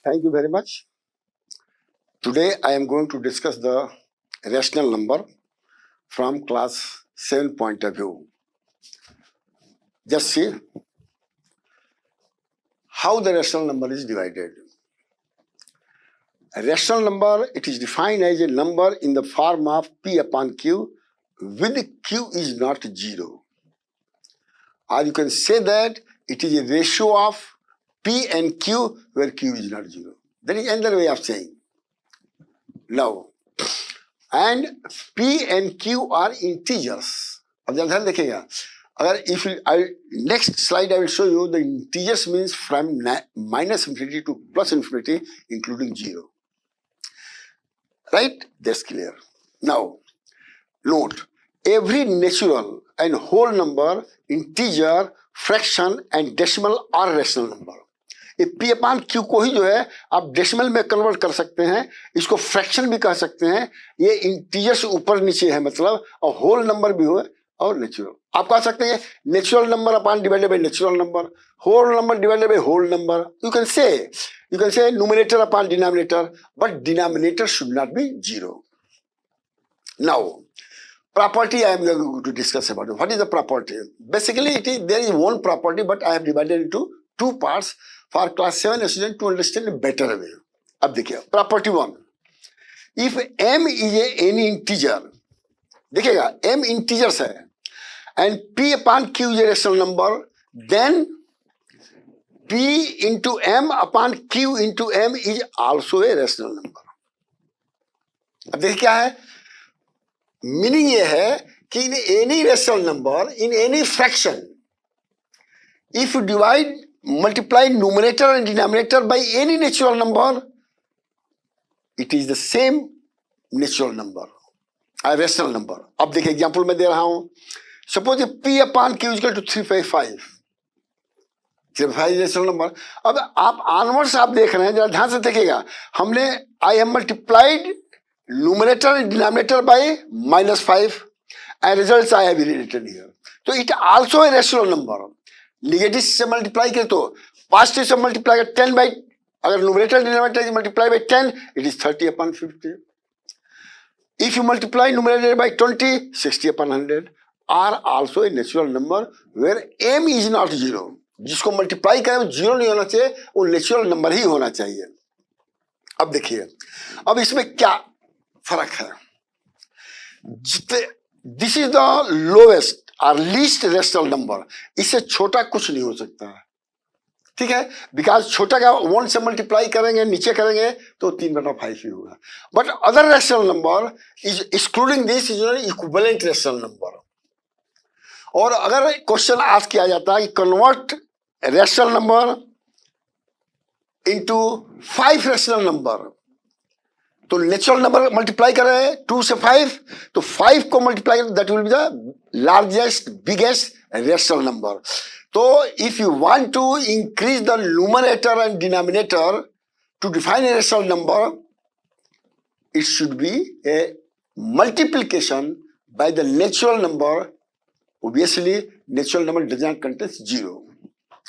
Thank you very much. Today I am going to discuss the rational number from class 7 point of view. Just see how the rational number is divided. A rational number, it is defined as a number in the form of P upon Q with Q is not 0. Or you can say that it is a ratio of P and Q where Q is not 0. That is another way of saying. Now, and P and Q are integers. अब ध्यान देखिएगा, अगर if I next slide I will show you the integers means from minus infinity to plus infinity including 0. Right? That's clear. Now, note every natural and whole number, integer, fraction and decimal are rational number. ये P upon Q को ही जो है आप decimal में convert कर सकते हैं, इसको फ्रैक्शन भी कह सकते हैं. ये इंटीजर से ऊपर नीचे है मतलब, और होल नंबर भी हो और नेचुरल. आप कह सकते हैं natural number upon divided by natural number, whole number divided by whole number. You can say numerator upon denominator, but denominator should not be 0. Now property I am going to discuss about it. What is the property? Basically there is one property, but I have divided into two parts for class 7 student to understand a better way. अब देखिए property 1. If m is any integer, देखिएगा m integers है and p upon q is a rational number, then p into m upon q into m is also a rational number. अब देखिए क्या है, meaning ये है कि in any rational number in any fraction if you divide multiply numerator and denominator by any natural number, it is the same natural number, rational number. अब देखिए example मैं दे रहा हूं. Suppose p upon q equal to 355. 355 rational number. अब आप onwards आप देख रहे हैं, जरा ध्यान से देखिएगा. हमने I have multiplied numerator and denominator by -5 and results I have written here. So it also a rational number. Negative से multiply करें तो positive से multiply कर 10 by, अगर numerator denominator is multiply by 10, it is 30 upon 50. If you multiply numerator by 20, 60 upon 100 are also a natural number where m is not 0. जिसको multiply करें वो 0 नहीं होना चाहिए, वो natural number ही होना चाहिए. अब देखिए, अब इसमें क्या फर्क है. दिस इज द लोएस्ट और लीस्ट रेशनल नंबर. इससे छोटा कुछ नहीं हो सकता है, ठीक है, बिकॉज छोटा का 1 से मल्टीप्लाई करेंगे नीचे करेंगे तो 3/5 ही होगा. But other rational number is excluding this is equivalent rational number. और अगर क्वेश्चन आस्क किया जाता है कि convert rational number into 5 rational number, तो नेचुरल नंबर मल्टीप्लाई कर रहे हैं 2 से 5, तो 5 को मल्टीप्लाई करें, that will be the largest biggest rational number. तो if you want to increase the numerator and denominator to define a rational number, it should be a multiplication by the natural number. Obviously natural number does not contain 0.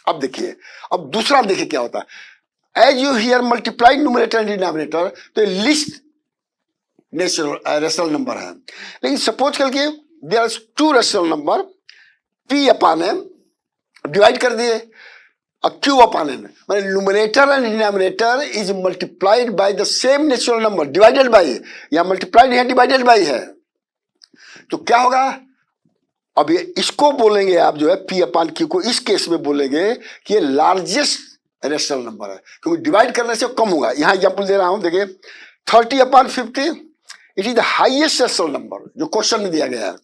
अब देखिए, अब दूसरा देखिए क्या होता है. As you here multiply numerator and denominator, तो list natural rational number है. लेकिन सपोज करके there are 2 rational number p upon m divide कर दिए और q अपान m, मतलब numerator and denominator is multiplied by the same natural number divided by, या multiplied है डिवाइडेड बाय है. तो क्या होगा, अब ये इसको बोलेंगे आप जो है p अपान q को इस केस में बोलेंगे कि ये लार्जेस्ट रेशनल नंबर है, क्योंकि डिवाइड करने से कम होगा. यहां एग्जांपल दे रहा हूं, देखिए 30 upon 50 it is the highest rational number जो क्वेश्चन में दिया गया है.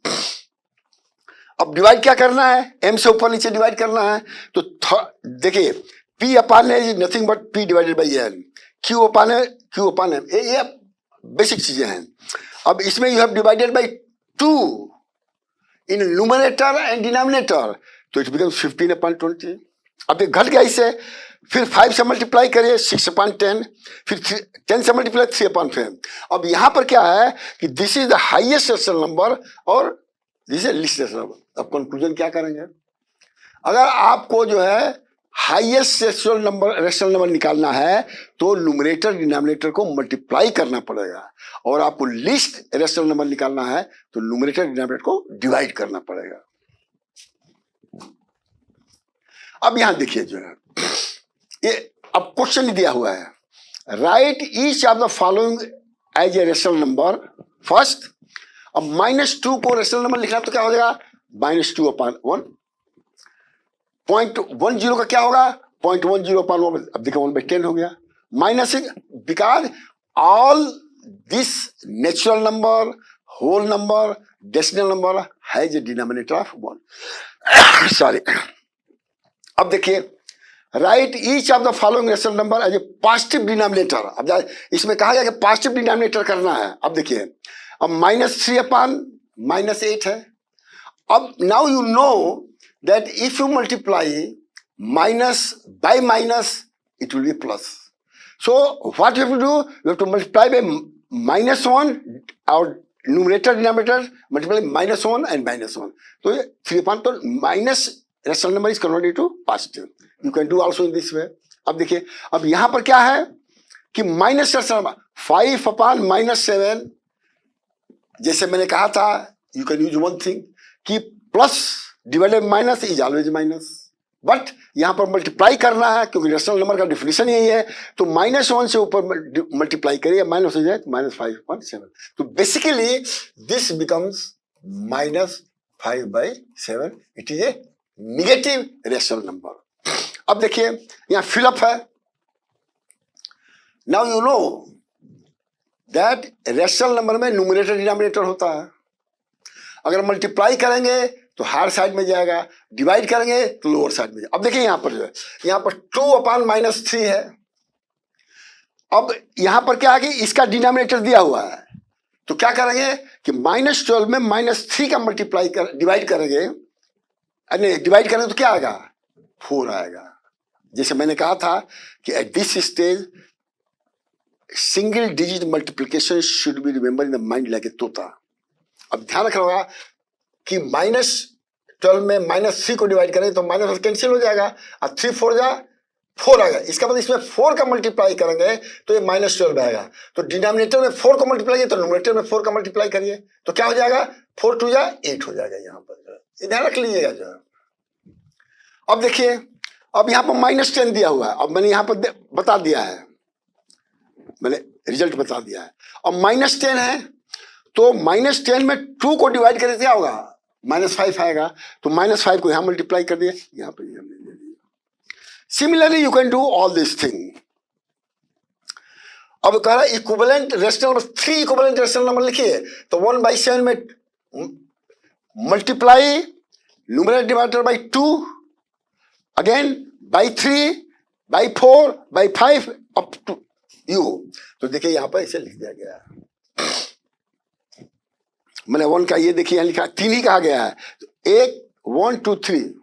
अब डिवाइड क्या करना है, m से ऊपर नीचे डिवाइड करना है. तो देखिए p upon is nothing but p divided by n, q upon m, ये बेसिक चीजें हैं. अब इसमें you have divided by 2 in numerator and denominator, तो इट बिकम्स 15 अपॉन 20. अब ये घट गया इससे, फिर 5 से मल्टीप्लाई करिए 6 अपॉन 10, फिर 10 से मल्टीप्लाई 3 अपॉन 5. अब यहां पर क्या है कि this is the highest rational number और this is least rational number. अब कंक्लूजन क्या करेंगे, अगर आपको जो है हाईएस्ट रेशनल नंबर निकालना है तो न्यूमरेटर डिनोमिनेटर को मल्टीप्लाई करना पड़ेगा, और आपको लीस्ट रेशनल नंबर निकालना है तो न्यूमरेटर डिनोमिनेटर को डिवाइड करना पड़ेगा। अब यहां देखिए जो है ये अब क्वेश्चन दिया हुआ है, write each of the following as a rational number first. अब -2 को रेशनल नंबर लिखना तो क्या हो जाएगा, -2/1। 0.10 का क्या होगा, 0.10/1। अब देखो 1/10 हो गया। -6 because all this natural number, whole number, decimal number has a denominator of 1। Sorry. अब देखिए, write each of the following rational number as a positive denominator. अब इसमें कहा गया कि पॉजिटिव डिनोमिनेटर करना है। अब देखिए, अब -3/-8 है। अब now you know that if you multiply minus by minus it will be plus. So what you have to do, you have to multiply by -1 और न्यूमरेटर डिनोमिनेटर मल्टीप्लाई -1 एंड -1। तो 3/, तो minus rational number is converted to positive. You can do also in this way. अब देखिए, अब यहां पर क्या है कि माइनस रेशनल नंबर 5/-7, जैसे मैंने कहा था, you can use one thing कि plus divided minus is always minus, but यहां पर मल्टीप्लाई करना है क्योंकि रेशनल नंबर का डिफिनेशन यही है। तो -1 से ऊपर मल्टीप्लाई करिए, माइनस हो जाए तो -5/7। तो basically this becomes -5/7। It is a negative rational number. अब देखिए यहां फिलअप है। Now you know that rational number में न्यूमरेटर डिनोमिनेटर होता है। अगर मल्टीप्लाई करेंगे तो हायर साइड में जाएगा, डिवाइड करेंगे तो लोअर साइड में जाएगा। अब देखिए यहां पर जो है, यहां पर 2/-3 है। अब यहां पर क्या है कि इसका डिनोमिनेटर दिया हुआ है, तो क्या करेंगे कि -12 में -3 का मल्टीप्लाई डिवाइड करेंगे, डिवाइड करेंगे तो क्या आएगा, 4 आएगा। जैसे मैंने कहा था कि at this stage single digit multiplication should be remember in the mind like a तोता। अब ध्यान रखना होगा कि -12 में -3 को डिवाइड करें तो माइनस कैंसिल हो जाएगा और 3 4 जा 4 आएगा। इसका मतलब इसमें 4 का मल्टीप्लाई करेंगे तो ये -12 आएगा। तो डिनोमिनेटर में 4 को मल्टीप्लाई किया तो न्यूमरेटर में 4 का मल्टीप्लाई करिए तो क्या हो जाएगा, 4 2 जा 8 हो जाएगा। यहाँ पर ध्यान रख लीजिएगा जो। अब देखिए, अब यहाँ पर -10 दिया हुआ है। अब मैंने यहाँ पर बता दिया है, मैंने रिजल्ट बता दिया है। अब -10 है तो -10 में 2 को डिवाइड करें क्या होगा, -5 आएगा। तो -5 को यहां मल्टीप्लाई कर दिए, यहां पर हमने ले लिया। Similarly you can do all this thing. अब कह रहा है equivalent rational number, 3 equivalent rational number लिखिए। तो 1/7 में multiply numerator divided by 2, again by 3, by 4, by 5 up to you. तो देखिए यहां पर इसे लिख दिया गया है। मैंने 1 का ये देखिए यहां लिखा 3 ही कहा गया है। तो 1 2 3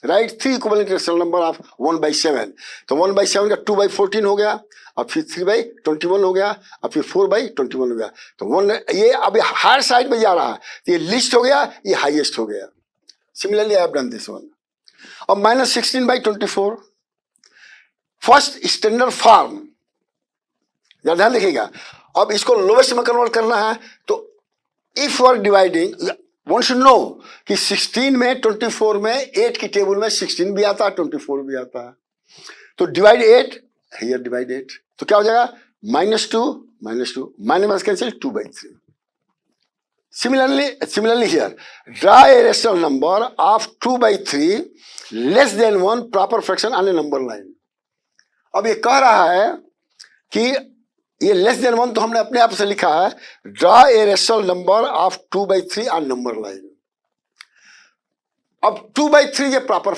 right, 3 equivalent rational number of 1/7। तो 1/7 का 2/14 हो गया, और फिर 3/21 हो गया, और फिर 4/21 हो गया। तो 1 ये अब हायर साइड में जा रहा है, तो ये लिस्ट हो गया, ये हाईएस्ट हो गया। Similarly I have done this one. अब -16/24 फर्स्ट स्टैंडर्ड फॉर्म, ध्यान देखिएगा। अब इसको लोवेस्ट में कन्वर्ट करना है तो if you are dividing, one should know कि 16 में 24 में 8 की टेबल में 16 भी आता है, 24 भी आता है। तो डिवाइड 8, हियर डिवाइड 8, तो क्या हो जाएगा, -2 minus cancel 2/3। Similarly here, draw a rational number of 2/3 less than 1 proper fraction on a number line। अब ये कह रहा है कि ये लेस देन 1 तो हमने अपने आप से लिखा है, draw a rational number of 2/3 on number line. अब 2/3 ये proper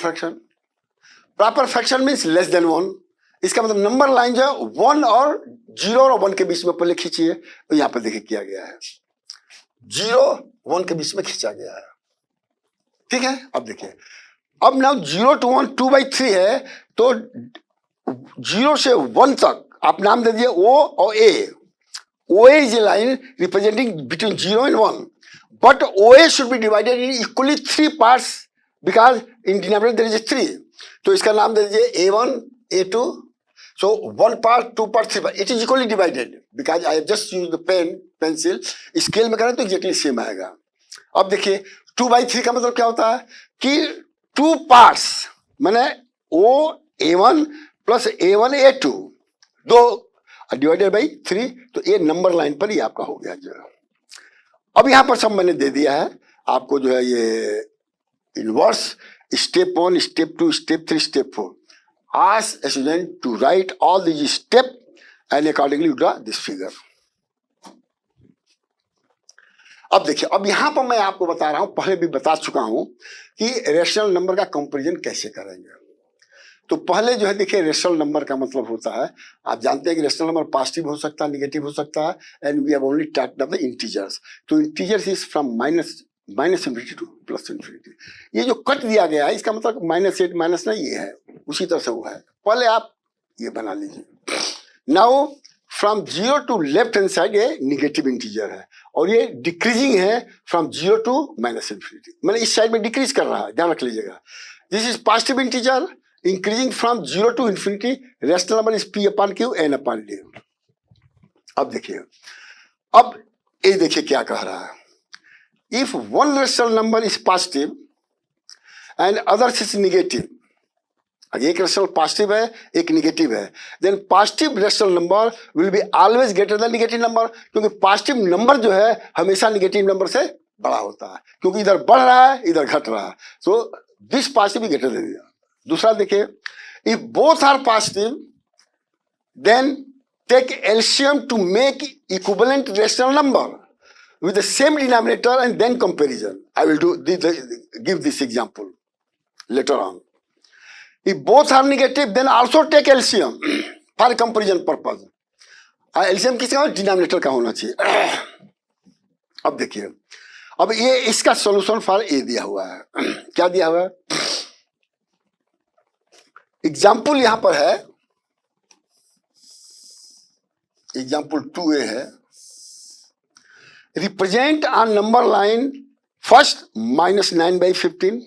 fraction means less than 1। इसका मतलब नंबर लाइन जो है 1 और 0 और 1 के बीच में पहले खींचिए। तो यहां पर देखिए किया गया है, 0 1 के बीच में खींचा गया है, ठीक है। अब देखिए, अब नाउ 0 to 1 2/3 है, तो 0 से 1 तक आप नाम दे दिए O और A। OA is a line representing between 0 and 1, but OA should be divided in equally 3 parts because in denominator there is a 3. तो इसका नाम दे दीजिए A1 A2. So 1 part, 2 part, 3 part, it is equally divided because I have just used the pencil. Scale में करें तो exactly same आएगा. अब देखिए 2/3 का मतलब क्या होता है कि 2 parts मैंने O A1 plus A1 A2 दो डिवाइडेड बाई 3, तो ये नंबर लाइन पर ही आपका हो गया जो. अब यहां पर सब मैंने दे दिया है आपको जो है ये inverse, step 1, step 2, step 3, step 4. Ask a student to write all these steps and accordingly draw this figure. अब देखिए, अब यहां पर मैं आपको बता रहा हूं, पहले भी बता चुका हूं कि रेशनल नंबर का कंपैरिजन कैसे करेंगे. तो पहले जो है देखिए रेशनल नंबर का मतलब होता है, आप जानते हैं कि रेशनल नंबर पॉजिटिव हो सकता है, नेगेटिव हो सकता है, and we have only talked of the integers. तो integers is from minus infinity to plus infinity. ये जो कट दिया गया है इसका मतलब -8 माइनस नहीं, ये है उसी तरह से वो है. पहले आप ये बना लीजिए. Now from 0 to left hand side ये निगेटिव इंटीजर है और ये डिक्रीजिंग है फ्रॉम 0 टू माइनस इंफिनिटी. मैंने इस साइड में डिक्रीज कर रहा है, ध्यान रख लीजिएगा. This is positive integer increasing from 0 to infinity. Rational number is P/Q N/D. अब देखिए, अब ये देखिए क्या कह रहा है. If one rational number is positive and others is negative, एक रेशनल पॉजिटिव है एक निगेटिव है, then positive rational number will be always greater than negative number. क्योंकि पॉजिटिव नंबर जो है हमेशा निगेटिव नंबर से बड़ा होता है, क्योंकि इधर बढ़ रहा है इधर घट रहा है. So this positive greater than. दूसरा देखिए, if both are positive then take LCM to make equivalent rational number with the same denominator and then comparison. I will give this example later on. If both are negative, then also take LCM for comparison purpose. LCM किसका होना? Denominator का होना चाहिए. अब देखिए, अब ये इसका सॉल्यूशन फॉर ए दिया हुआ है. क्या दिया हुआ है? एग्जाम्पल यहां पर है, एग्जाम्पल 2A है. Represent on number line first -9/15,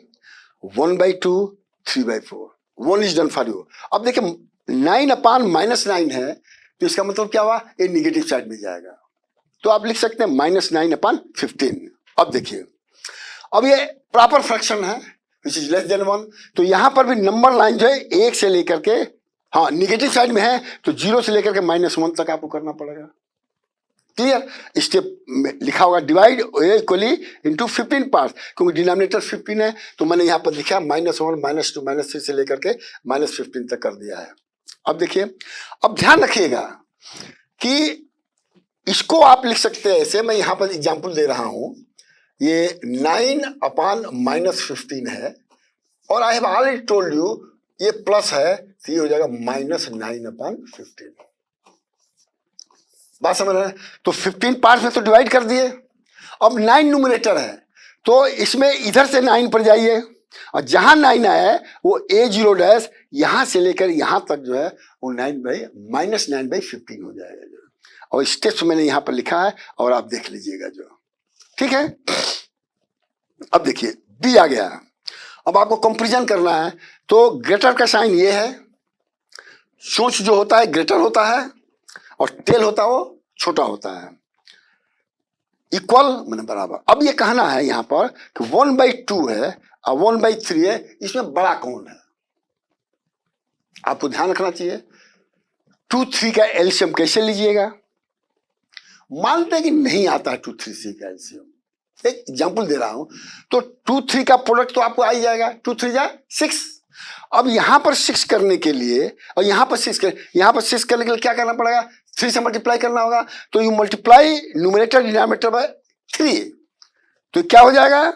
1/2, 3/4. 1 is done for you. अब देखिए 9/-9 है तो इसका मतलब क्या हुआ? ये निगेटिव साइड में जाएगा, तो आप लिख सकते हैं -9/15. अब देखिए, अब ये प्रॉपर फ्रैक्शन है विच इज लेस देन 1. तो यहां पर भी नंबर लाइन जो है 1 से लेकर के, हाँ निगेटिव साइड में है तो 0 से लेकर के -1 तक आपको करना पड़ेगा. क्लियर? स्टेप में लिखा होगा डिवाइड इक्वली इनटू 15 पार्ट्स, क्योंकि डिनोमिनेटर 15 है तो मैंने यहाँ पर लिखा -1, -2, -3 से लेकर के -15 तक कर दिया है. अब देखिए, अब ध्यान रखिएगा कि इसको आप लिख सकते हैं ऐसे. मैं यहाँ पर एग्जांपल दे रहा हूँ, ये 9/-15 है और I have already told you ये प्लस है तो ये हो जाएगा -9/15. बात समझ रहे हैं? तो 15 पार्ट्स में तो डिवाइड कर दिए. अब 9 न्यूमरेटर है तो इसमें इधर से 9 पर जाइए और जहां 9 आया वो A0' यहां से लेकर यहां तक जो है वो -9/15 हो जाएगा जो. और स्टेप्स मैंने यहां पर लिखा है और आप देख लीजिएगा जो. ठीक है? अब देखिए B आ गया. अब आपको कंपैरिजन करना है तो ग्रेटर का साइन ये है. सोच जो होता है ग्रेटर होता है और टेल होता है वो छोटा होता है. इक्वल मैंने बराबर. अब ये कहना है यहाँ पर कि 1/2 है और 1/3 है, इसमें बड़ा कौन है? आपको ध्यान रखना चाहिए. 2, 3 का एलसीएम कैसे लीजिएगा? मानते हैं कि नहीं आता है 2, 3 का एलसीएम. एक एग्जांपल दे रहा हूं तो 2, 3 का प्रोडक्ट तो आपको आ ही जाएगा. 2, 3 जा 6. अब यहां पर 6 करने के लिए और यहां पर 6 करने के लिए क्या करना पड़ेगा? 3 से मल्टीप्लाई करना होगा. तो you multiply numerator denominator by 3. तो क्या हो जाएगा?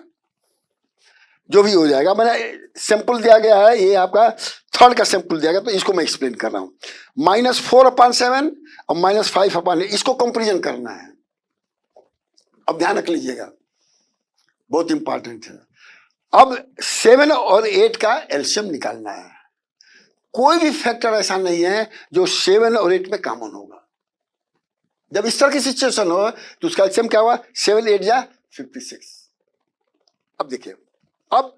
जो भी हो जाएगा. मैंने सैंपल दिया गया है, ये आपका थर्ड का सैंपल दिया गया तो इसको मैं एक्सप्लेन कर रहा हूं. -4/7 और -5/8, इसको कंपैरिजन करना है. अब ध्यान रख लीजिएगा, बहुत इंपॉर्टेंट है. अब 7 और 8 का एलसीएम निकालना है. कोई भी फैक्टर ऐसा नहीं है जो 7 और 8 में कॉमन होगा. जब इस तरह की सिचुएशन हो तो उसका एलसीएम क्या हुआ? 7, 8 जा 56. अब देखिए, अब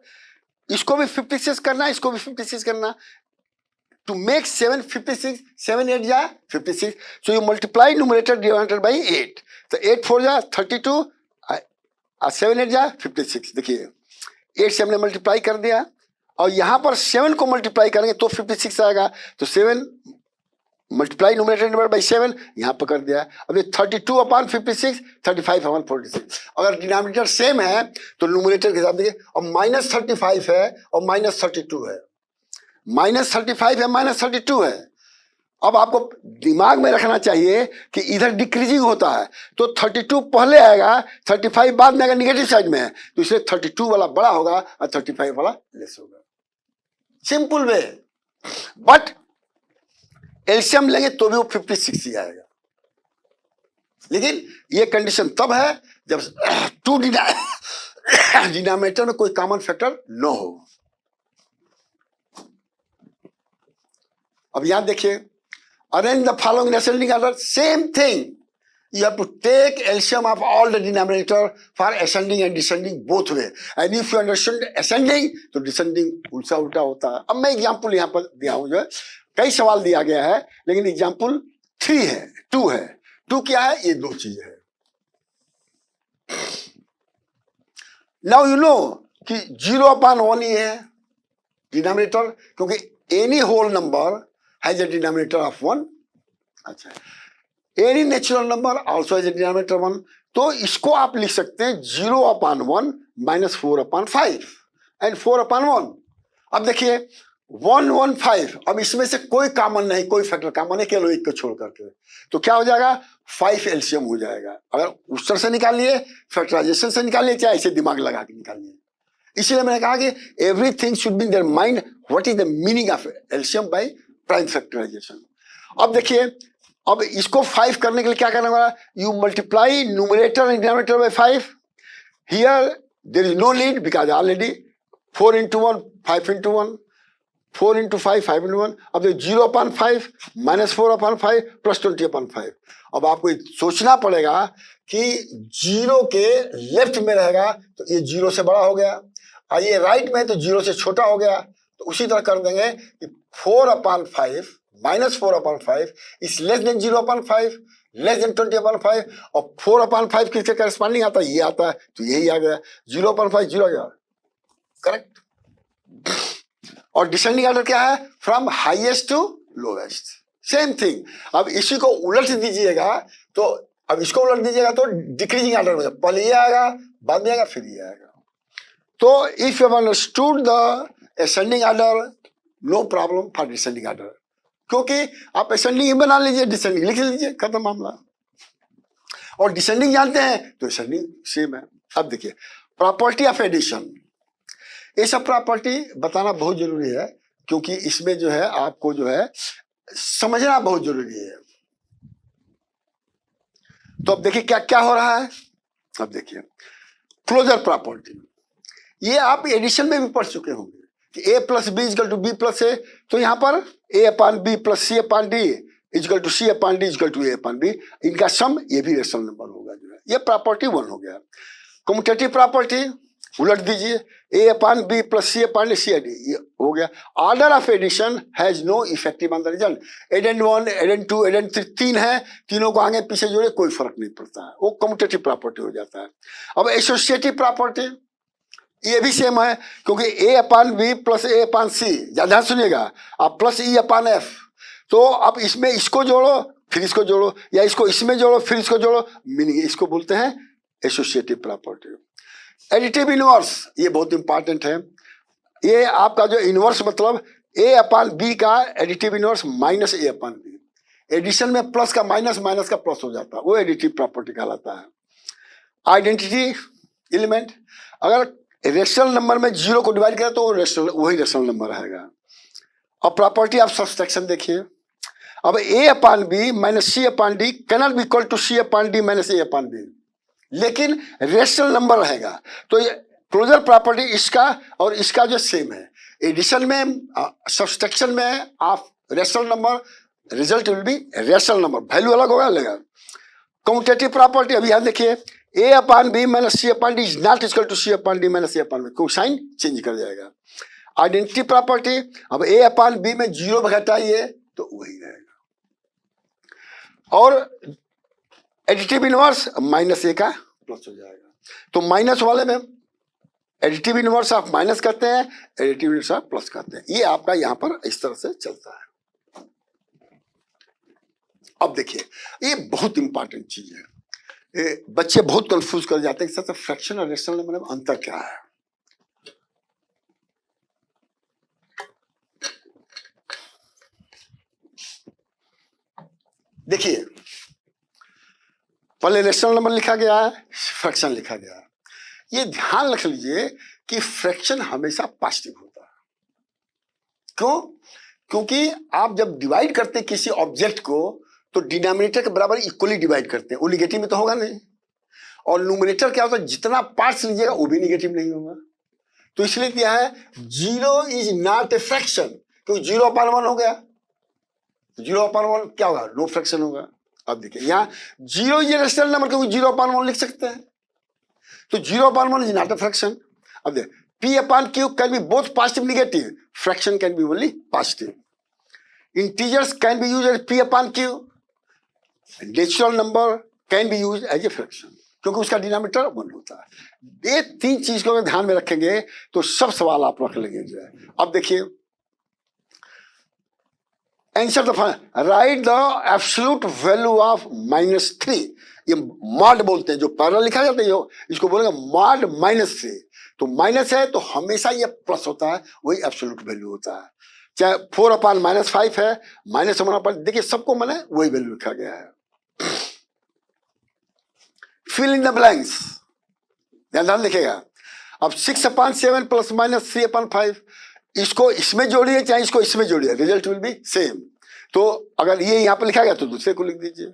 इसको भी 56 करना, इसको भी 56 करना. To make 7 56, 7 8 जा 56. So you multiply numerator divided by 8. तो 8 4 जा 32, 7 8 जा 56. देखिए 8 से हमने मल्टीप्लाई कर दिया और यहाँ पर 7 को मल्टीप्लाई करेंगे तो 56 आएगा. तो 7 मल्टीप्लाई न्यूमरेटर डिवाइड बाई 7 यहाँ पर कर दिया. अब ये 32 अपॉन 56, 35 अपॉन 46. अगर डिनोमिनेटर सेम है तो न्यूमरेटर के साथ देखिए. और -35 है और -32 है, -35 है -32 है. अब आपको दिमाग में रखना चाहिए कि इधर डिक्रीजिंग होता है तो 32 पहले आएगा, 35 बाद में आएगा, निगेटिव साइड में है तो इसलिए 32 वाला बड़ा होगा और 35 वाला लेस होगा. Simple way. बट एलसीएम लेंगे तो भी वो 56 ही आएगा. लेकिन ये कंडीशन तब है जब टू डिनोमिनेटर में कोई कॉमन फैक्टर न हो. अब यहां देखिए, arrange the following ascending order. Same thing. You have to take LCM of all the denominator for ascending and descending both way. And if you understand ascending, तो descending उल्टा उल्टा होता है. अब मैं एग्जाम्पल यहाँ पर दिया हूँ, जो है कई सवाल दिया गया है लेकिन एग्जाम्पल 3 है, 2 है. 2 क्या है? ये 2 चीज है. Now you know कि 0/1 ही है डिनोमिनेटर, क्योंकि any whole number has a denominator of 1. अच्छा, any natural number also has a denominator 1. तो इसको आप लिख सकते हैं 0/1 - 4/5 and 4/1. अब देखिए 1 1 5. अब इसमें से कोई कॉमन नहीं, कोई फैक्टर कॉमन है केवल एक को छोड़ करके, तो क्या हो जाएगा? 5 एलसीएम हो जाएगा. अगर उस तरह से निकालिए, फैक्टराइजेशन से निकालिए, चाहे ऐसे दिमाग लगा के निकालिए. इसीलिए मैंने कहा कि everything should be in their mind. What is the meaning of LCM by prime factorization. अब देखिए, अब इसको 5 करने के लिए क्या करना होगा? You multiply numerator and denominator by 5. Here there is no need because already 4 into 1 5 into 1, 4 into 5 5 into 1. अब 0/5 - 4/5 + 20/5. अब आपको सोचना पड़ेगा कि 0 के लेफ्ट में रहेगा तो ये 0 से बड़ा हो गया और ये राइट में तो 0 से छोटा हो गया. तो उसी तरह कर देंगे कि 4/5 - 4/5 is less than 0/5, less than 20/5. और 4/5 किसके करस्पॉन्डिंग आता है? ये आता है, तो यही आ गया. 0/5 0 आ गया. करेक्ट. और डिसेंडिंग ऑर्डर क्या है? From highest to lowest. Same thing. अब इसी को उलट दीजिएगा तो, अब इसको उलट दीजिएगा तो डिक्रीजिंग ऑर्डर में पहले ये आएगा, बाद में आएगा, फिर ये आएगा. तो if you understood the ascending order, no problem for descending order. क्योंकि आप ascending ही बना लीजिए, descending लिख लीजिए, खत्म मामला. और descending जानते हैं तो ascending सेम है. अब देखिए प्रॉपर्टी ऑफ एडिशन. ये सब प्रॉपर्टी बताना बहुत जरूरी है क्योंकि इसमें जो है आपको जो है समझना बहुत जरूरी है. तो अब देखिए क्या क्या हो रहा है. अब देखिए क्लोजर प्रॉपर्टी, ये आप एडिशन में भी पढ़ चुके होंगे कि a + b = b + a. तो यहाँ पर a/b + c/d = c/d = a/b. इनका सम ये भी रेशनल नंबर होगा. जो है ये प्रॉपर्टी 1 हो गया. कम्यूटेटिव प्रॉपर्टी उलट दीजिए, a/b + c/d c/d ये हो गया. Order of addition has no effective on the result. Addend 1 addend 2 addend 3 तीन है, तीनों को आगे पीछे जोड़े कोई फर्क नहीं पड़ता है, वो कम्यूटेटिव प्रॉपर्टी हो जाता है. अब एसोसिएटिव प्रॉपर्टी ये भी सेम है क्योंकि a/b + a/c, ध्यान सुनिएगा, आप +e/f. तो आप इसमें इसको जोड़ो फिर इसको जोड़ो, या इसको इसमें जोड़ो फिर इसको जोड़ो, मीनिंग इसको बोलते हैं एसोसिएटिव प्रॉपर्टी. एडिटिव इनवर्स ये बहुत इंपॉर्टेंट है. ये आपका जो इनवर्स मतलब a/b का एडिटिव इनवर्स -a/b. एडिशन में प्लस का माइनस, माइनस का प्लस हो जाता है, वो एडिटिव प्रॉपर्टी कहलाता है. आइडेंटिटी एलिमेंट, अगर रेशनल नंबर में 0 को डिवाइड करें तो वही रेशनल नंबर रहेगा. अब प्रॉपर्टी ऑफ सब्सट्रैक्शन देखिए. अब a/b - c/d cannot be equal to c/d - a/b, लेकिन रेशनल नंबर रहेगा. तो ये क्लोजर प्रॉपर्टी इसका और इसका जो सेम है. एडिशन में, सब्सट्रैक्शन में आप rational number, result will be rational number, value अलग होगा लेगा. कम्यूटेटिव प्रॉपर्टी अभी यहाँ देखिए, a/b - c/d is not equal to c/d - a/b, को साइन चेंज कर जाएगा. आइडेंटिटी प्रॉपर्टी, अब ए अपान बी में जीरो घटाइए तो वही रहेगा, और एडिटिव इनवर्स माइनस ए का प्लस हो जाएगा। तो माइनस वाले में एडिटिव इनवर्स आप माइनस करते हैं, एडिटिव इनवर्स आप प्लस करते हैं। ये आपका यहां पर इस तरह से चलता है। अब देखिए ये बहुत इंपॉर्टेंट चीज है, बच्चे बहुत कंफ्यूज कर जाते हैं कि फ्रैक्शन और रेशनल नंबर में अंतर क्या है। देखिए पहले रेशनल नंबर लिखा गया है, फ्रैक्शन लिखा गया है। ये ध्यान रख लीजिए कि फ्रैक्शन हमेशा पॉजिटिव होता है। क्यों? क्योंकि आप जब डिवाइड करते हैं किसी ऑब्जेक्ट को तो डिनोमिनेटर के बराबर इक्वली डिवाइड करते हैं, वो निगेटिव में तो होगा नहीं, और न्यूमरेटर क्या होता है, जितना पार्ट्स लीजिएगा वो भी निगेटिव नहीं होगा। तो इसलिए क्या है, zero is not a fraction, क्योंकि 0/1 हो गया, 0/1 क्या होगा, नो फ्रैक्शन होगा। अब देखिए यहाँ जीरो ये रेशनल नंबर, क्योंकि 0/1 लिख सकते हैं, तो 0/1 इज नॉट ए फ्रैक्शन। अब देखिए P/Q can be both positive negative, fraction can be only positive. Integers can be used as P/Q, natural number can be used as a fraction, क्योंकि उसका denominator 1 होता है। ये तीन चीज को अगर ध्यान में रखेंगे तो सब सवाल आप रख लेंगे जो है। अब देखिए answer the right the absolute value of -3, ये मॉड बोलते हैं, जो पैरेलल लिखा जाता है इसको बोलेंगे मॉड -3। तो माइनस है तो हमेशा ये प्लस होता है, वही एब्सोल्यूट वैल्यू होता है। चाहे 4/-5 है, -1/, देखिए सबको मैंने वही वैल्यू लिखा गया है। फिल इन द ब्लैंक्स, ध्यान लिखेगा। अब 6/7 ± 3/5, इसको इसमें जोड़िए चाहे इसको इसमें जोड़िए, रिजल्ट विल बी सेम। तो अगर ये यहां पर लिखा गया तो दूसरे को लिख दीजिए।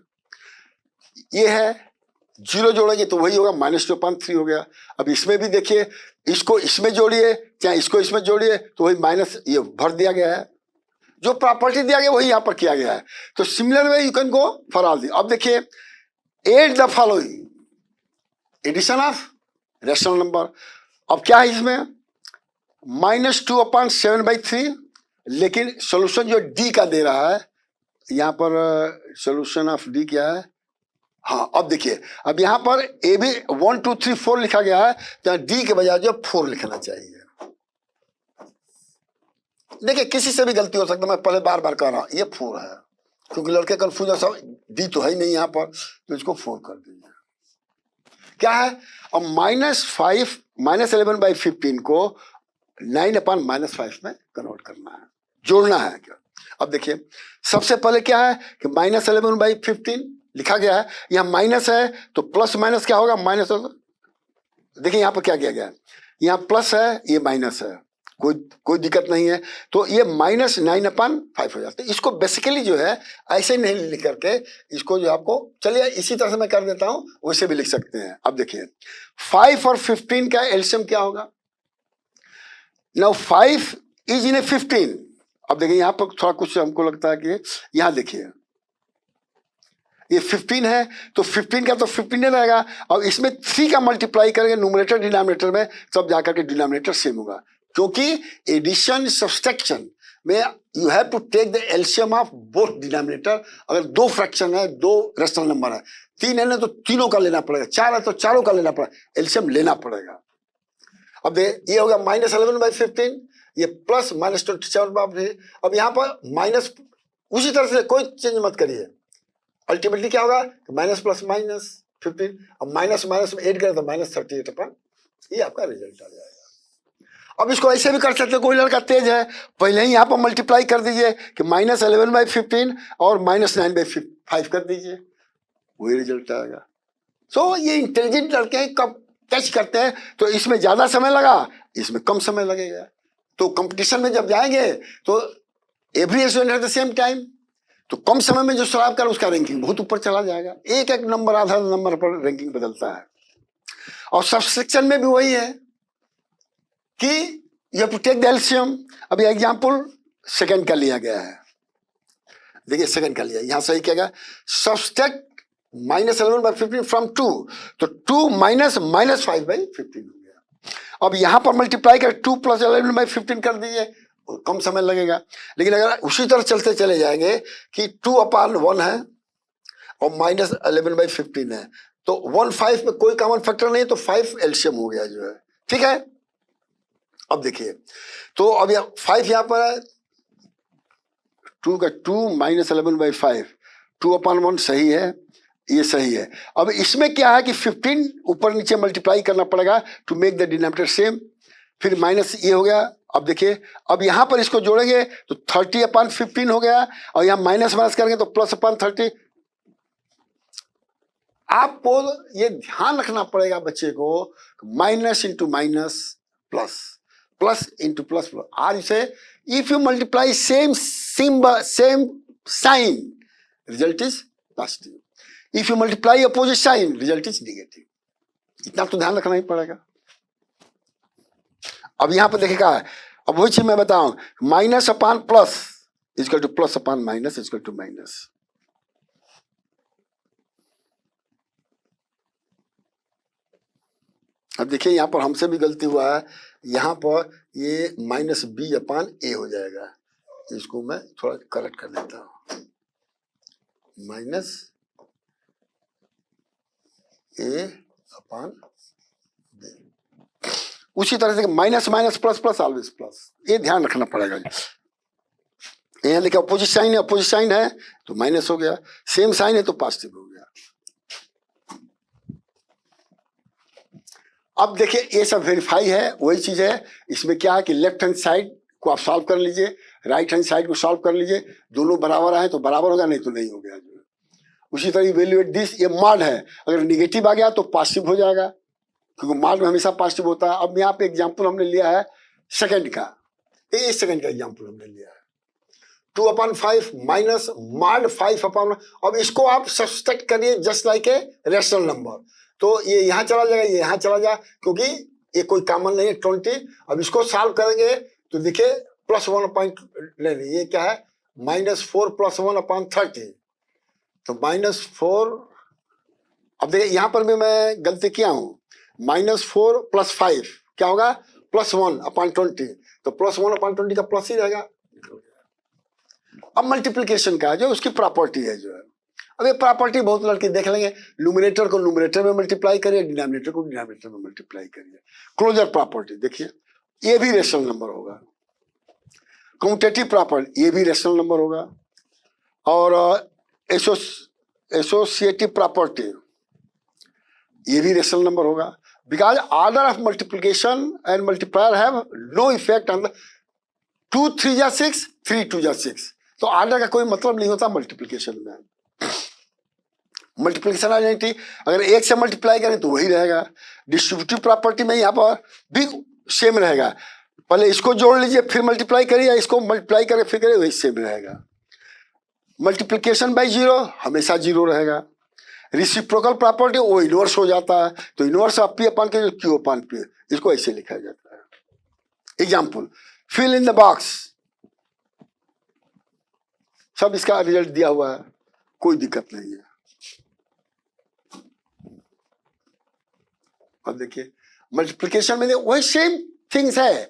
ये है 0 जोड़ेंगे तो वही होगा, -2/3 हो गया। अब इसमें भी देखिए, इसको इसमें जोड़िए चाहे इसको इसमें जोड़िए तो वही माइनस, ये भर दिया गया है, जो प्रॉपर्टी दिया गया वही यहां पर किया गया है। तो similar way you can go for all the. अब देखिए add the following addition of rational number. अब क्या है इसमें, -2/7/3, लेकिन सोल्यूशन जो डी का दे रहा है, यहां पर सोल्यूशन ऑफ डी क्या है, हाँ अब देखिए, अब यहां पर ए भी 1 2 3 4 लिखा गया है, तो डी के बजाय जो 4 लिखना चाहिए। देखिए किसी से भी गलती हो सकता है, मैं पहले बार बार कह रहा हूं ये 4 है, क्योंकि लड़के कंफ्यूजन सब, डी तो है ही नहीं यहां पर, तो इसको 4 कर दीजिए। क्या है, अब -5 -11/15 को 9/-5 में कन्वर्ट करना है, जोड़ना है क्या। अब देखिए सबसे पहले क्या है कि -11/15 लिखा गया है, यहाँ माइनस है तो प्लस माइनस क्या होगा, माइनस होगा। देखिए यहाँ पर क्या किया गया है, यहाँ प्लस है ये माइनस है, कोई दिक्कत नहीं है। तो ये -9/5 हो जाता है। इसको बेसिकली जो है ऐसे नहीं लिख करके, इसको जो आपको, चलिए इसी तरह से मैं कर देता हूं, वैसे भी लिख सकते हैं। अब देखिए 5 और 15 का एलसीएम क्या होगा, नाउ 5 इज इन ए 15। अब देखिए यहाँ पर थोड़ा कुछ हमको लगता है कि यहाँ देखिए ये 15 है, तो 15 का तो 15 रहेगा, और इसमें 3 का मल्टीप्लाई करेंगे न्यूमरेटर डिनोमिनेटर में, तब जाकर के डिनोमिनेटर सेम होगा। क्योंकि एडिशन सब्सट्रैक्शन में you have to take the LCM of both denominator. अगर 2 फ्रैक्शन है, 2 रेशनल नंबर है, 3 है ना तो तीनों का लेना पड़ेगा, 4 है तो चारों का लेना पड़ेगा, एलसीएम लेना पड़ेगा। अब देख ये होगा -11/15, ये प्लस -27/3। अब यहाँ पर माइनस, उसी तरह से कोई चेंज मत करिए, अल्टीमेटली क्या होगा, माइनस प्लस -15। अब माइनस माइनस में ऐड करें तो -38, ये आपका रिजल्ट आ जाएगा। अब इसको ऐसे भी कर सकते हैं, कोई लड़का तेज है, पहले ही यहाँ पर मल्टीप्लाई कर दीजिए कि -11/15 और -9/5 कर दीजिए, वही रिजल्ट आएगा। सो ये इंटेलिजेंट लड़के कब कैच करते हैं, तो इसमें ज्यादा समय लगा, इसमें कम समय लगेगा। तो कंपटीशन में जब जाएंगे तो every student at the same time, तो कम समय में जो सॉल्व कर उसका रैंकिंग बहुत ऊपर चला जाएगा, एक एक नंबर आधा नंबर पर रैंकिंग बदलता है। और सब्सट्रैक्शन में भी वही है कि you have to take the LCM. अभी एग्जांपल सेकंड का लिया गया है, देखिए सेकंड का लिया, यहां सही क्या गया, सब्सट्रैक्ट -11/15 फ्रॉम 2, तो 2 - -5/15 हो गया। अब यहाँ पर मल्टीप्लाई कर 2 + 11/15 कर दीजिए, कम समय लगेगा। लेकिन अगर उसी तरह चलते चले जाएंगे कि 2/1 है और -11/15 है, तो 1/5 में कोई कॉमन फैक्टर नहीं, तो 5 एलसीएम हो गया जो है, ठीक है। अब देखिए, तो अब 5 यहाँ पर है, 2 का 2 -11/5, 2/1 सही है, ये सही है। अब इसमें क्या है कि 15 ऊपर नीचे मल्टीप्लाई करना पड़ेगा to make the denominator same, फिर माइनस ये हो गया। अब देखिए, अब यहां पर इसको जोड़ेंगे तो 30/15 हो गया, और यहां माइनस माइनस करेंगे तो +/30। आपको ये ध्यान रखना पड़ेगा बच्चे को, minus into minus plus, plus into plus plus. आज से if you multiply same symbol same sign, result is positive. If you multiply opposite sign, result is negative. इतना तो ध्यान रखना ही पड़ेगा। अब यहां पर देखिएगा, अब वही चीज मैं बताऊं, minus upon plus equal to plus upon minus equal to minus. अब देखिए, यहां पर हमसे भी गलती हुआ है, यहां पर ये -b/a हो जाएगा। इसको मैं थोड़ा करेक्ट कर देता हूं, -a/b। उसी तरह से minus minus plus plus always plus, ये ध्यान रखना पड़ेगा। यहाँ देखिए अपोजिट साइन है, अपोजिट साइन है तो माइनस हो गया, सेम साइन है तो पॉजिटिव हो गया। अब देखिए, ये सब वेरीफाई है, वही चीज है। इसमें क्या है कि लेफ्ट हैंड साइड को आप सॉल्व कर लीजिए, राइट हैंड साइड को सॉल्व कर लीजिए, दोनों बराबर आए तो बराबर होगा, नहीं तो नहीं हो गया। उसी तरह इवेल्युएट दिस, ये मॉड है, अगर निगेटिव आ गया तो पॉजिटिव हो जाएगा, क्योंकि मॉड में हमेशा पॉजिटिव होता है। अब यहाँ पे एग्जाम्पल हमने लिया है सेकंड का, ये सेकंड का एग्जाम्पल हमने लिया है, 2/5 माइनस मॉड 5/1। अब इसको आप सब्सट्रैक्ट करिए just like a rational number, तो ये यहाँ चला जाएगा, ये यहाँ चला जाएगा, क्योंकि ये कोई कॉमन नहीं है 20। अब इसको सॉल्व करेंगे तो देखिए +1 नहीं, ये क्या है, -4 + 1/30, तो -4। अब देखिए यहाँ पर भी मैं गलती किया हूं, -4 + 5 क्या होगा, +1/20, तो +1/20 का प्लस ही रहेगा। अब मल्टीप्लिकेशन का जो उसकी प्रॉपर्टी है जो है, अब ये प्रॉपर्टी बहुत लड़के देख लेंगे, न्यूमरेटर को न्यूमरेटर में मल्टीप्लाई करिए, डिनोमिनेटर को डिनोमिनेटर में मल्टीप्लाई करिए। क्लोजर प्रॉपर्टी देखिए, ये भी रेशनल नंबर होगा। कम्यूटेटिव प्रॉपर्टी, ये भी रेशनल नंबर होगा। और एसोसिएटिव प्रॉपर्टी, ये भी रेशनल नंबर होगा, because order of multiplication and multiplier have no effect on 2 × 3 = 6, 3 × 2 = 6। तो ऑर्डर का कोई मतलब नहीं होता मल्टीप्लिकेशन में। मल्टीप्लिकेशन आइडेंटिटी, अगर एक से मल्टीप्लाई करें तो वही रहेगा। डिस्ट्रीब्यूटिव प्रॉपर्टी में यहाँ पर भी सेम रहेगा, पहले इसको जोड़ लीजिए फिर मल्टीप्लाई करिए, इसको मल्टीप्लाई करें फिर करिए, वही सेम रहेगा। मल्टीप्लिकेशन बाय 0 हमेशा 0 रहेगा। रिसिप्रोकल प्रॉपर्टी वो इनवर्स हो जाता है, तो इनवर्स ऑफ P/Q Q/P, इसको ऐसे लिखा जाता है। Example, fill in the box, सब इसका रिजल्ट दिया हुआ है, कोई दिक्कत नहीं है। अब देखिए मल्टीप्लिकेशन में वही सेम थिंग्स है,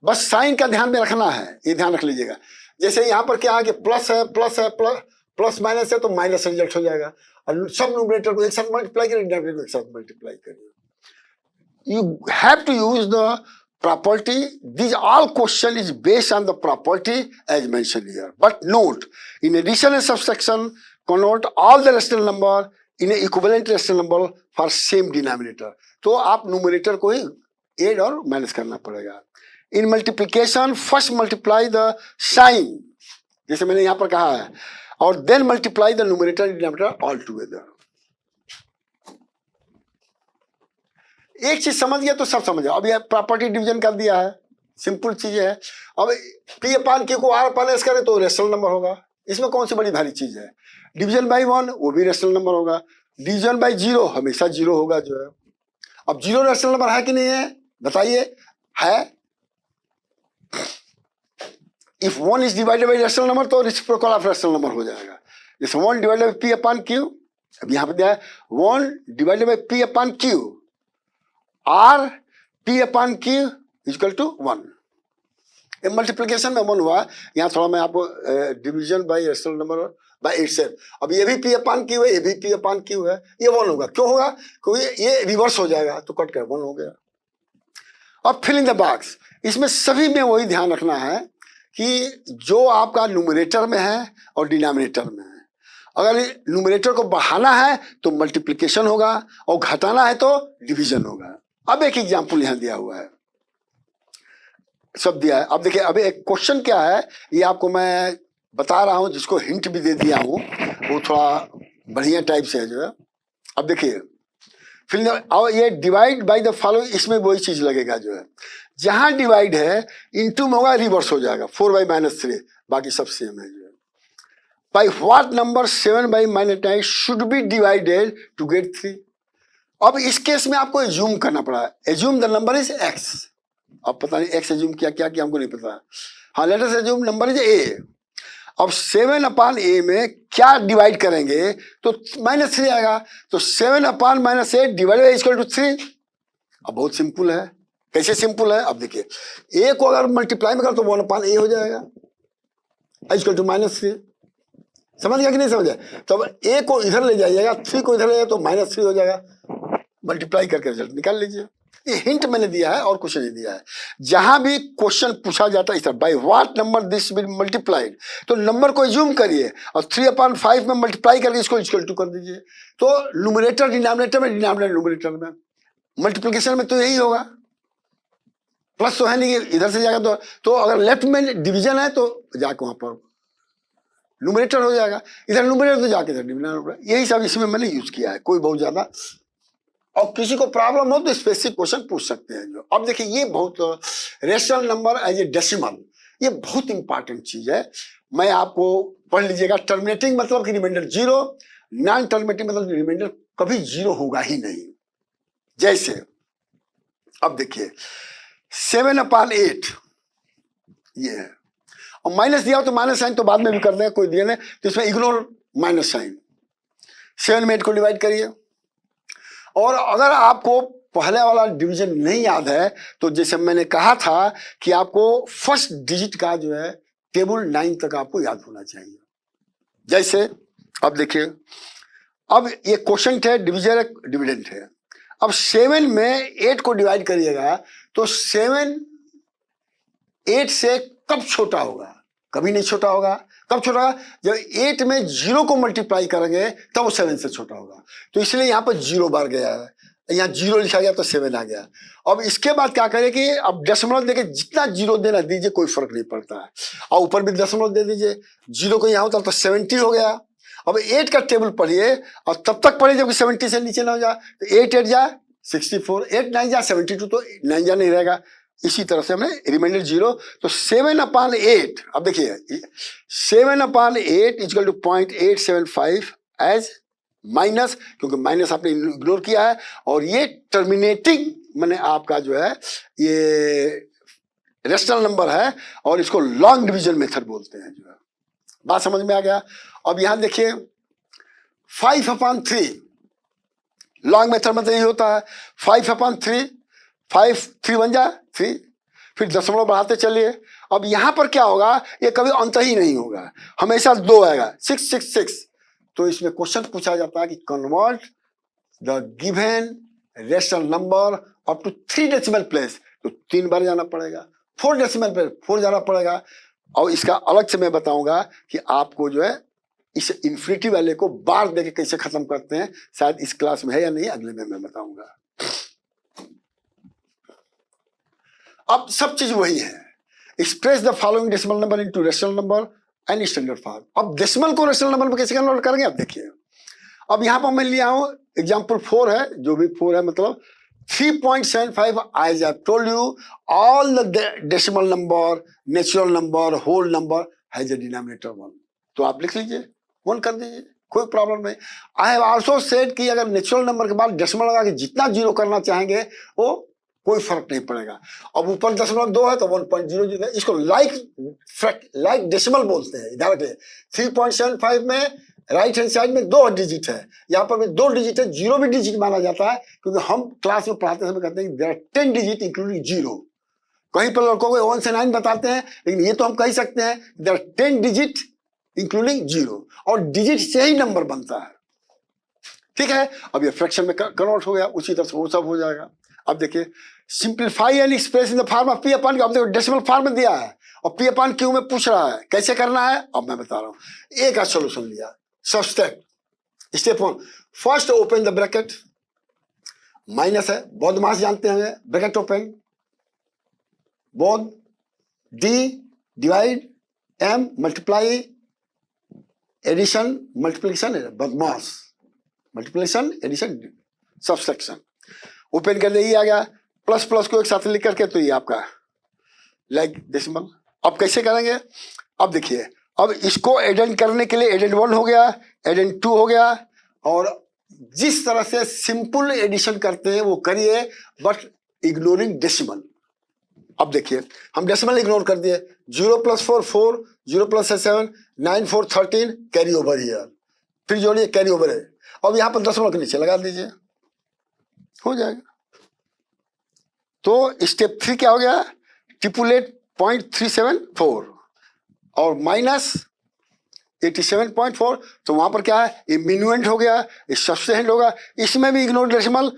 बस साइन का ध्यान में रखना है, ये ध्यान रख लीजिएगा। जैसे यहाँ पर क्या है कि प्लस है, प्लस है, प्लस माइनस है, तो माइनस रिजल्ट हो जाएगा। और सब न्यूमरेटर को एक साथ मल्टीप्लाई करिए, डिनोमिनेटर को एक साथ मल्टीप्लाई करिए। You have to use the property. These all question is based on the property as mentioned here. But note, in addition and subtraction, convert all the rational number in an equivalent rational number for same denominator. तो आप numerator को ही add और minus करना पड़ेगा। In multiplication first multiply the sign, जैसे मैंने यहाँ पर कहा है, और then multiply the numerator and denominator all together. एक चीज समझ गया तो सब समझ गया। अब ये प्रॉपर्टी डिवीजन कर दिया है, सिंपल चीज है। अब P/Q को R/S करें तो रेशनल नंबर होगा, इसमें कौन सी बड़ी भारी चीज है। डिवीजन बाय 1 वो भी रेशनल नंबर होगा, डिवीजन बाय 0 हमेशा 0 होगा जो है। अब 0 रेशनल नंबर है कि नहीं है बताइए, है। If 1 is divided by rational number तो रेसिप्रोकल ऑफ रेशनल नंबर हो जाएगा। जैसे 1 डिवाइडेड बाय P/Q, अब यहाँ पे दिया है 1 divided by P/Q, R P upon Q equal to 1। ये मल्टीप्लिकेशन में 1 हुआ, यहाँ थोड़ा मैं आपको division bye rational number by itself, अब ये भी P upon Q है, ये भी P upon Q है, ये 1 होगा। क्यों होगा? क्योंकि ये रिवर्स हो जाएगा, तो कट कर 1 हो गया। अब फिल इन द बॉक्स, इसमें सभी में वही ध्यान रखना है कि जो आपका न्यूमरेटर में है और डिनोमिनेटर में है, अगर न्यूमरेटर को बढ़ाना है तो मल्टीप्लिकेशन होगा और घटाना है तो डिवीजन होगा। अब एक एग्जांपल यहां दिया हुआ है, सब दिया है। अब देखिए, अभी एक क्वेश्चन क्या है ये आपको मैं बता रहा हूं, जिसको हिंट भी दे दिया हूं, वो थोड़ा बढ़िया टाइप से है जो है। अब देखिए फिर और ये डिवाइड बाय द फॉलोइंग, इसमें वही चीज लगेगा जो है, जहां डिवाइड है इनटू में होगा, रिवर्स हो जाएगा 4/-3, बाकी सब सेम है जो है। By what number 7/-9 should be divided to get 3। अब इस केस में आपको एज्यूम करना पड़ा, assume the number is x। अब पता नहीं x एज्यूम किया क्या हमको नहीं पता। हाँ, let us assume number is a। अब 7/a में क्या डिवाइड करेंगे तो -3 आएगा, तो 7/-8 डिवाइड बाय इक्वल टू 3। अब बहुत सिंपल है। कैसे सिंपल है? अब देखिए, a को अगर मल्टीप्लाई में कर तो 1/a हो जाएगा इक्वल टू -3। समझ गया कि नहीं समझ? तो अब a को इधर ले जाइएगा, 3 को इधर ले जाइए तो -3 हो जाएगा। मल्टीप्लाई करके रिजल्ट निकाल लीजिए। ये हिंट मैंने दिया है और कुछ नहीं दिया है। जहां भी क्वेश्चन पूछा जाता है इस तरह, bye what number this will multiplied, तो नंबर को एज्यूम करिए और 3/5 में मल्टीप्लाई करके इसको इक्वल टू कर दीजिए। तो न्यूमरेटर डिनोमिनेटर में, डिनोमिनेटर न्यूमरेटर में, मल्टीप्लिकेशन में तो यही होगा। प्लस तो है नहीं, इधर से जाएगा तो अगर लेफ्ट में डिवीजन है तो जाके वहां पर न्यूमरेटर हो जाएगा, इधर न्यूमरेटर तो जाके इधर डिनोमिनेटर। यही सब इसमें मैंने यूज किया है, कोई बहुत ज्यादा। और किसी को प्रॉब्लम हो तो स्पेसिफिक क्वेश्चन पूछ सकते हैं जो। अब देखिए, ये बहुत rational number as a decimal, ये बहुत इंपॉर्टेंट चीज है। मैं आपको पढ़ लीजिएगा। टर्मिनेटिंग मतलब कि रिमाइंडर 0, नॉन टर्मिनेटिंग मतलब रिमाइंडर कभी 0 होगा ही नहीं। जैसे अब देखिए 7/8 ये है, और माइनस दिया हो तो माइनस साइन तो बाद में भी कर दें, कोई दिया नहीं तो इसमें इग्नोर माइनस साइन। 7 में 8 को डिवाइड करिए। और अगर आपको पहले वाला डिवीजन नहीं याद है तो जैसे मैंने कहा था कि आपको फर्स्ट डिजिट का जो है टेबल 9 तक आपको याद होना चाहिए। जैसे अब देखिए, अब ये क्वेश्चन है, डिवीजन डिविडेंड है। अब 7 में 8 को डिवाइड करिएगा तो 7 8 से कब छोटा होगा? कभी नहीं छोटा होगा। कब छोटा होगा? जब 8 में 0 को मल्टीप्लाई करेंगे तब वो 7 से छोटा होगा। तो इसलिए यहाँ पर 0 बार गया है, यहाँ 0 लिखा गया तो 7 आ गया। अब इसके बाद क्या करें कि अब दशमलव देके जितना 0 देना दीजिए, कोई फर्क नहीं पड़ता है। और ऊपर भी दशमलव दे दीजिए, 0 को यहाँ होता तो 70 हो गया। अब 8 का टेबल पढ़िए और तब तक पढ़िए जब 70 से नीचे ना हो जाए। तो 8 8 जा 64, 8 9 जा 72, तो 9 जा नहीं रहेगा। इसी तरह से हमने रिमाइंडर 0, तो 7/8। अब देखिए 7/8 इक्वल टू 0.875 एज माइनस, क्योंकि माइनस आपने इग्नोर किया है। और ये टर्मिनेटिंग मैंने आपका जो है ये रेशनल नंबर है और इसको लॉन्ग डिवीजन मेथड बोलते हैं जो है। बात समझ में आ गया? अब यहां देखिए 5/3 लॉन्ग मेथड मतलब यही होता है। 5/3, 5 3 1 जा 3, फिर दशमलव बढ़ाते चलिए। अब यहां पर क्या होगा, ये कभी अंत ही नहीं होगा, हमेशा 2 आएगा, 666। तो इसमें क्वेश्चन पूछा जाता है कि convert the given rational number up to 3 decimal place, तो 3 बार जाना पड़ेगा। 4 डेसिमल प्लेस 4 जाना पड़ेगा। और इसका अलग से मैं बताऊंगा कि आपको जो है इस इन्फिनिटी वाले को बार देके कैसे खत्म करते हैं, शायद इस क्लास में है या नहीं, अगले में मैं बताऊंगा। अब सब चीज वही है। Express the following decimal number into rational number and standard form. अब डेसिमल को रेशनल नंबर में कैसे कन्वर्ट करेंगे आप देखिए। अब यहां पर मैं लिया हूं एग्जांपल 4 है, जो भी 4 है मतलब 3.75। as I told you all the decimal number, natural number, whole number has a denominator 1। तो आप लिख लीजिए 1 कर दीजिए, कोई प्रॉब्लम नहीं। आई हैव आल्सो सेड कि अगर नेचुरल नंबर के बाद डेसिमल लगा के जितना 0 करना चाहेंगे वो कोई फर्क नहीं पड़ेगा। अब ऊपर 0.2 है तो 1.00 है। इसको लाइक डेसिमल बोलते हैं। इधर के 3.75 में राइट हैंड साइड में 2 डिजिट है, यहाँ पर भी 2 डिजिट है, 0 भी डिजिट माना जाता है क्योंकि हम क्लास में पढ़ाते समय कहते हैं देयर आर 10 डिजिट इंक्लूडिंग 0। कहीं पर लड़कों को 1 से 9 बताते हैं, लेकिन ये तो हम कह सकते हैं देयर आर 10 डिजिट इंक्लूडिंग 0, और डिजिट से ही नंबर बनता है। ठीक है, अब ये फ्रैक्शन में कन्वर्ट हो गया, उसी तरह से वो सब हो जाएगा। अब देखिए, simplify and express in the form of P upon Q. अब देखो डेसिमल फॉर्म में दिया है और पी अपॉन क्यू में पूछ रहा है कैसे करना है। अब मैं बता रहा हूं, एक का सोल्यूशन लिया, subtract. Step 1, first open the bracket, minus है, बॉडमास जानते हैं, bracket open, BOD D divide M multiply addition multiplication, बदमाश मल्टीप्लिकेशन एडिशन सब्सट्रैक्शन। ओपन कर दे, ये आ गया, प्लस प्लस को एक साथ लिख करके, तो ये आपका लाइक डेसिमल। अब कैसे करेंगे, अब देखिए, अब इसको एडेंड करने के लिए एडेंड 1 हो गया, एडेंड 2 हो गया, और जिस तरह से सिंपल एडिशन करते हैं वो करिए, बट इग्नोरिंग डेसिमल। अब देखिए, हम डेसिमल इग्नोर कर दिए, 0 + 4 4, 0 + 7 9 4 13, कैरी ओवर हियर, फिर जोड़िए कैरी ओवर है, अब यहां पर दशमलव के नीचे लगा दीजिए, हो जाएगा। तो स्टेप 3 क्या हो गया, ट्रिपुलेट 0.374 और माइनस 87.4, तो वहां पर क्या है, ये मिनुएंट हो गया, ये सब्सटेंट होगा, इसमें भी इग्नोर डेसिमल,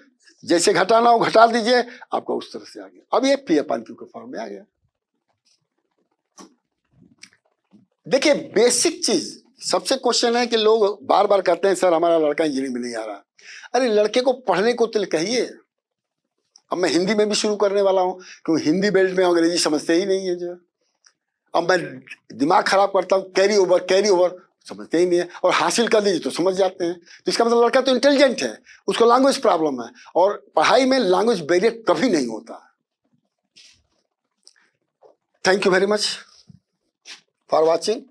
जैसे घटाना हो घटा दीजिए, आपको उस तरह से आ गया। अब ये पी अपॉन क्यू के फॉर्म में आ गया। देखिए, बेसिक चीज, सबसे क्वेश्चन है कि लोग बार बार कहते हैं सर हमारा लड़का इंजीनियरिंग में नहीं आ रहा। अरे लड़के को पढ़ने को तो कहिए। अब मैं हिंदी में भी शुरू करने वाला हूँ, क्योंकि हिंदी बेल्ट में अंग्रेजी समझते ही नहीं है जो। अब मैं दिमाग खराब करता हूँ, कैरी ओवर समझते ही नहीं है, और हासिल कर दीजिए तो समझ जाते हैं। तो इसका मतलब लड़का तो इंटेलिजेंट है, उसको लैंग्वेज प्रॉब्लम है, और पढ़ाई में लैंग्वेज बैरियर कभी नहीं होता। Thank you very much for watching.